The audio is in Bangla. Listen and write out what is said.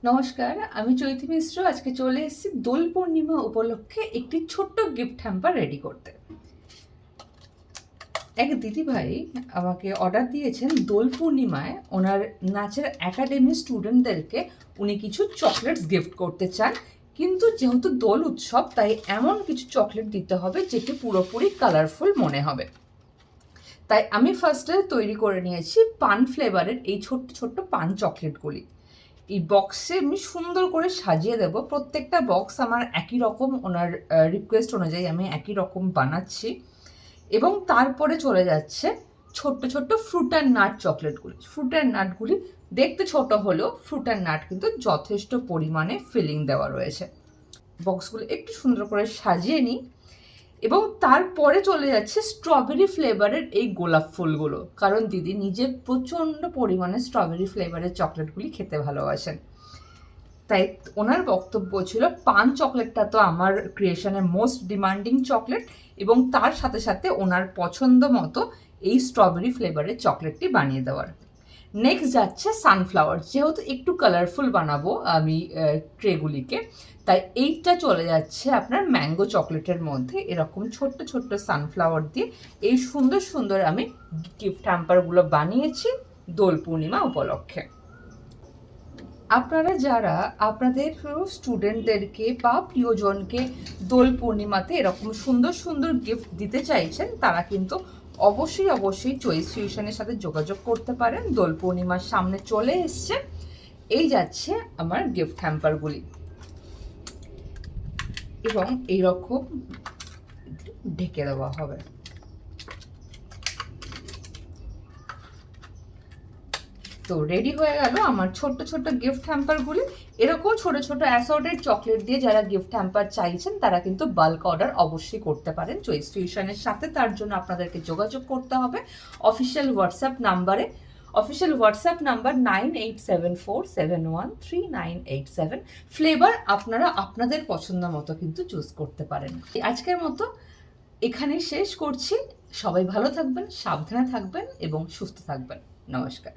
নমস্কার, আমি চৈতি মিশ্র। আজকে চলে এসেছি দোল পূর্ণিমা উপলক্ষে একটি ছোট্ট গিফট হ্যাম্পার রেডি করতে। এক দিদিভাই আমাকে অর্ডার দিয়েছেন দোল পূর্ণিমায় ওনার নাচের একাডেমি স্টুডেন্টদেরকে উনি কিছু চকলেটস গিফট করতে চান, কিন্তু যেহেতু দোল উৎসব তাই এমন কিছু চকলেট দিতে হবে যেটি পুরোপুরি কালারফুল মনে হবে। তাই আমি ফার্স্টে তৈরি করে নিয়েছি পান ফ্লেভারের এই ছোট্ট ছোট্ট পান চকলেটগুলি। এই বক্সে আমি সুন্দর করে সাজিয়ে দেব। প্রত্যেকটা বক্স আমার একই রকম, ওনার রিকোয়েস্ট অনুযায়ী আমি একই রকম বানাচ্ছি। এবং তারপরে চলে যাচ্ছে ছোট্ট ছোট্ট ফ্রুট অ্যান্ড নাট চকলেটগুলি। ফ্রুট অ্যান্ড নাটগুলি দেখতে ছোট হলেও ফ্রুট অ্যান্ড নাট কিন্তু যথেষ্ট পরিমাণে ফিলিং দেওয়া রয়েছে। বক্সগুলো একটু সুন্দর করে সাজিয়ে নিই এবং তারপরে চলে যাচ্ছে স্ট্রবেরি ফ্লেভারের এই গোলাপ ফুলগুলো, কারণ দিদি নিজে প্রচণ্ড পরিমাণে স্ট্রবেরি ফ্লেভারের চকলেটগুলি খেতে ভালোবাসেন। তাই ওনার বক্তব্য ছিল পান চকলেটটা তো আমার ক্রিয়েশনের মোস্ট ডিমান্ডিং চকলেট, এবং তার সাথে সাথে ওনার পছন্দ মতো এই স্ট্রবেরি ফ্লেভারের চকলেটটি বানিয়ে দেওয়ার। নেক্সট যাচ্ছে সানফ্লাওয়ার। যেহেতু একটু কালারফুল বানাবো আমি ট্রেগুলিকে, তাই এইটা চলে যাচ্ছে আপনার ম্যাঙ্গো চকলেটের মধ্যে। এরকম ছোট্ট ছোট্ট সানফ্লাওয়ার দিয়ে এই সুন্দর সুন্দর আমি গিফট হ্যাম্পারগুলো বানিয়েছি দোল পূর্ণিমা উপলক্ষে। আপনারা যারা আপনাদের স্টুডেন্টদেরকে বা প্রিয়জনকে দোল পূর্ণিমাতে এরকম সুন্দর সুন্দর গিফট দিতে চাইছেন, তারা কিন্তু অবশ্যই চয়েস টিউশনের সাথে যোগাযোগ করতে পারেন। দোল পূর্ণিমার সামনে চলে এসছে। এই যাচ্ছে আমার গিফট হ্যাম্পারগুলি, এবং এইরকম ঢেকে দেওয়া হবে। তো রেডি হয়ে গেল আমার ছোট্ট ছোট্ট গিফট হ্যাম্পারগুলি। এরকম ছোট ছোট অ্যাসর্টেড চকলেট দিয়ে যারা গিফট হ্যাম্পার চাইছেন তারা কিন্তু বাল্ক অর্ডার অবশ্যই করতে পারেন চয়েস টিউশনের সাথে। তার জন্য আপনাদেরকে যোগাযোগ করতে হবে অফিসিয়াল হোয়াটসঅ্যাপ নাম্বারে। Official WhatsApp number 9874713987। ফ্লেভার আপনারা আপনাদের পছন্দ মতো কিন্তু চুজ করতে পারেন। আজকের মতো এখানেই শেষ করছি। সবাই ভালো থাকবেন, সাবধানে থাকবেন এবং সুস্থ থাকবেন। নমস্কার।